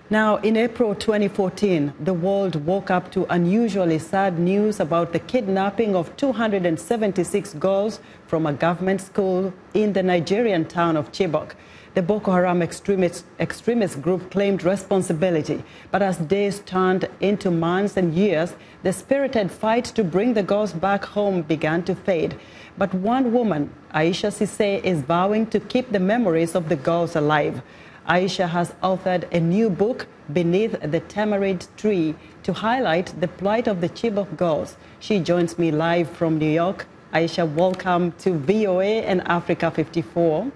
Now, in April 2014, the world woke up to unusually sad news about the kidnapping of 276 girls from a government school in the Nigerian town of Chibok. The Boko Haram extremist group claimed responsibility, but as days turned into months and years, the spirited fight to bring the girls back home began to fade. But one woman, Isha, Sesay, is vowing to keep the memories of the girls alive. Isha has authored a new book, Beneath the Tamarind Tree, to highlight the plight of the Chibok girls. She joins me live from New York. Isha, welcome to VOA and Africa 54.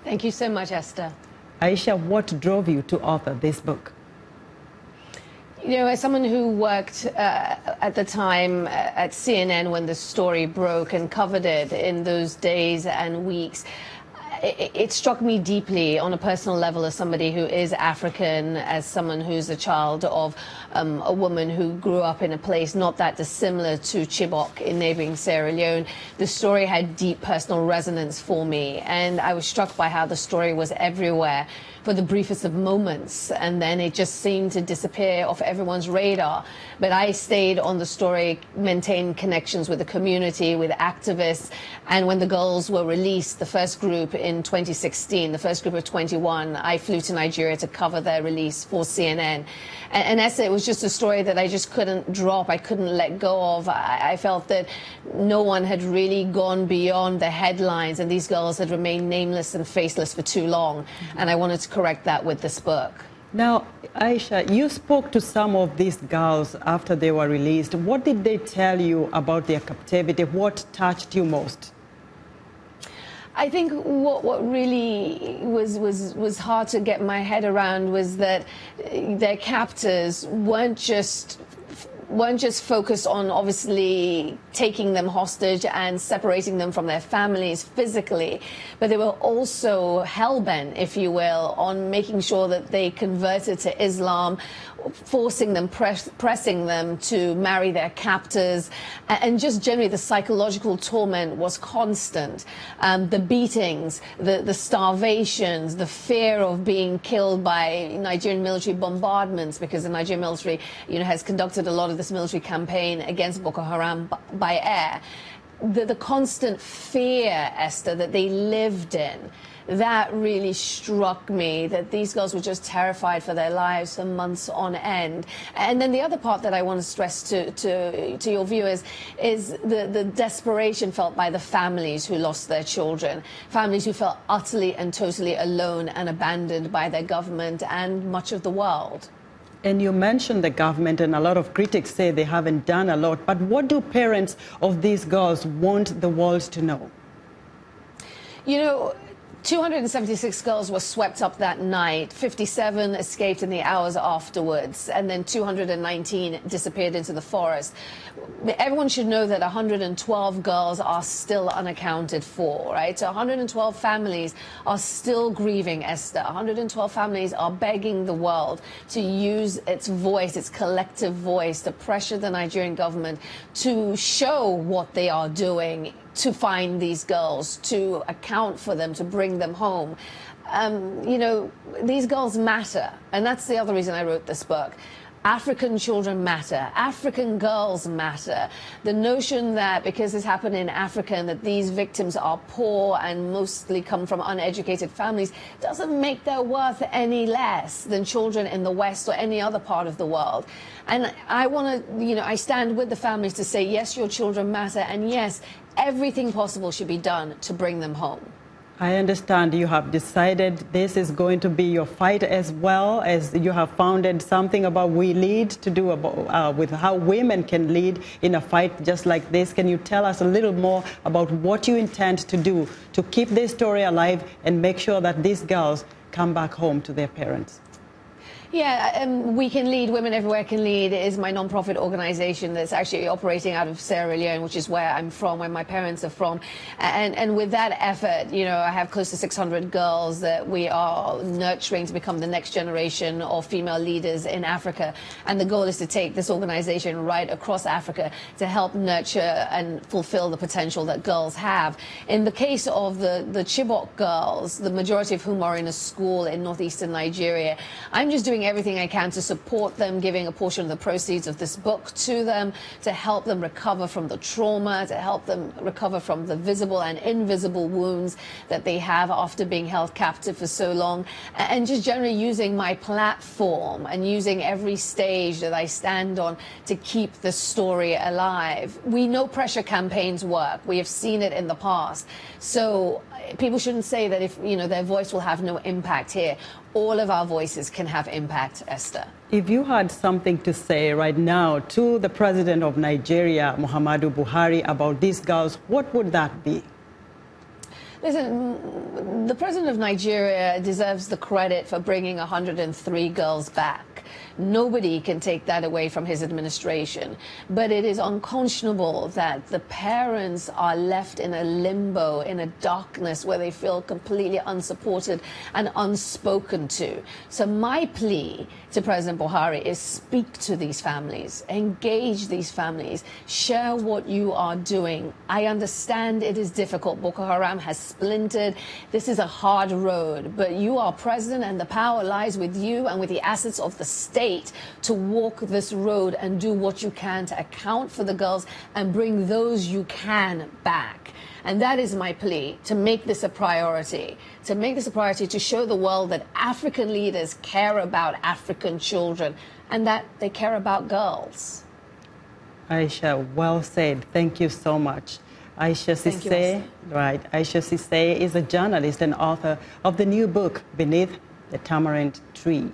Thank you so much, Esther. Isha, what drove you to author this book? You know, as someone who worked at the time at CNN when the story broke and covered it in those days and weeks, it struck me deeply on a personal level as somebody who is African, as someone who's a child of a woman who grew up in a place not that dissimilar to Chibok in neighboring Sierra Leone. The story had deep personal resonance for me, and I was struck by how the story was everywhere for the briefest of moments, and then it just seemed to disappear off everyone's radar. But I stayed on the story, maintained connections with the community, with activists, and when the girls were released, the first group in 2016, the first group of 21, I flew to Nigeria to cover their release for CNN. And Esther, it was just a story that I just couldn't drop, I couldn't let go of. I felt that no one had really gone beyond the headlines, and these girls had remained nameless and faceless for too long. And I wanted to correct that with this book. Now, Isha, you spoke to some of these girls after they were released. What did they tell you about their captivity? What touched you most? I think what really was hard to get my head around was that their captors weren't just focused on obviously taking them hostage and separating them from their families physically, but they were also hell-bent, if you will, on making sure that they converted to Islam, forcing them, pressing them to marry their captors, and just generally the psychological torment was constant. The beatings, the starvations, the fear of being killed by Nigerian military bombardments, because the Nigerian military, you know, has conducted a lot of this military campaign against Boko Haram by air. The constant fear, Esther, that they lived in, that really struck me, that these girls were just terrified for their lives for months on end. And then the other part that I want to stress to your viewers is the desperation felt by the families who lost their children, families who felt utterly and totally alone and abandoned by their government and much of the world. And you mentioned the government, and a lot of critics say they haven't done a lot. But what do parents of these girls want the world to know? You know, 276 girls were swept up that night, 57 escaped in the hours afterwards, and then 219 disappeared into the forest. Everyone should know that 112 girls are still unaccounted for, right? So 112 families are still grieving, Esther. 112 families are begging the world to use its voice, its collective voice, to pressure the Nigerian government to show what they are doing, to find these girls, to account for them, to bring them home. You know, these girls matter, and that's the other reason I wrote this book. African children matter. African girls matter. The notion that because this happened in Africa and that these victims are poor and mostly come from uneducated families doesn't make their worth any less than children in the West or any other part of the world. And I want to, you know, I stand with the families to say, yes, your children matter, and yes, everything possible should be done to bring them home. I understand you have decided this is going to be your fight, as well as you have founded something about We Lead to do about, with how women can lead in a fight just like this. Can you tell us a little more about what you intend to do to keep this story alive and make sure that these girls come back home to their parents? Yeah, We Can Lead, Women Everywhere Can Lead is my non-profit organization that's actually operating out of Sierra Leone, which is where I'm from, where my parents are from. And with that effort, you know, I have close to 600 girls that we are nurturing to become the next generation of female leaders in Africa. And the goal is to take this organization right across Africa to help nurture and fulfill the potential that girls have. In the case of the Chibok girls, the majority of whom are in a school in northeastern Nigeria, I'm just doing everything I can to support them, giving a portion of the proceeds of this book to them, to help them recover from the trauma, to help them recover from the visible and invisible wounds that they have after being held captive for so long, and just generally using my platform and using every stage that I stand on to keep the story alive. We know pressure campaigns work. We have seen it in the past. So people shouldn't say that if, you know, their voice will have no impact here. All of our voices can have impact, Esther. If you had something to say right now to the president of Nigeria, Muhammadu Buhari, about these girls, what would that be? Listen, the president of Nigeria deserves the credit for bringing 103 girls back. Nobody can take that away from his administration. But it is unconscionable that the parents are left in a limbo, in a darkness where they feel completely unsupported and unspoken to. So my plea to President Buhari is speak to these families, engage these families, share what you are doing. I understand it is difficult. Boko Haram has splintered. This is a hard road, but you are president and the power lies with you and with the assets of the state to walk this road and do what you can to account for the girls and bring those you can back. And that is my plea, to make this a priority, to show the world that African leaders care about African children and that they care about girls. Isha, well said. Thank you so much. Isha Sesay, right? Isha Sesay is a journalist and author of the new book, Beneath the Tamarind Tree.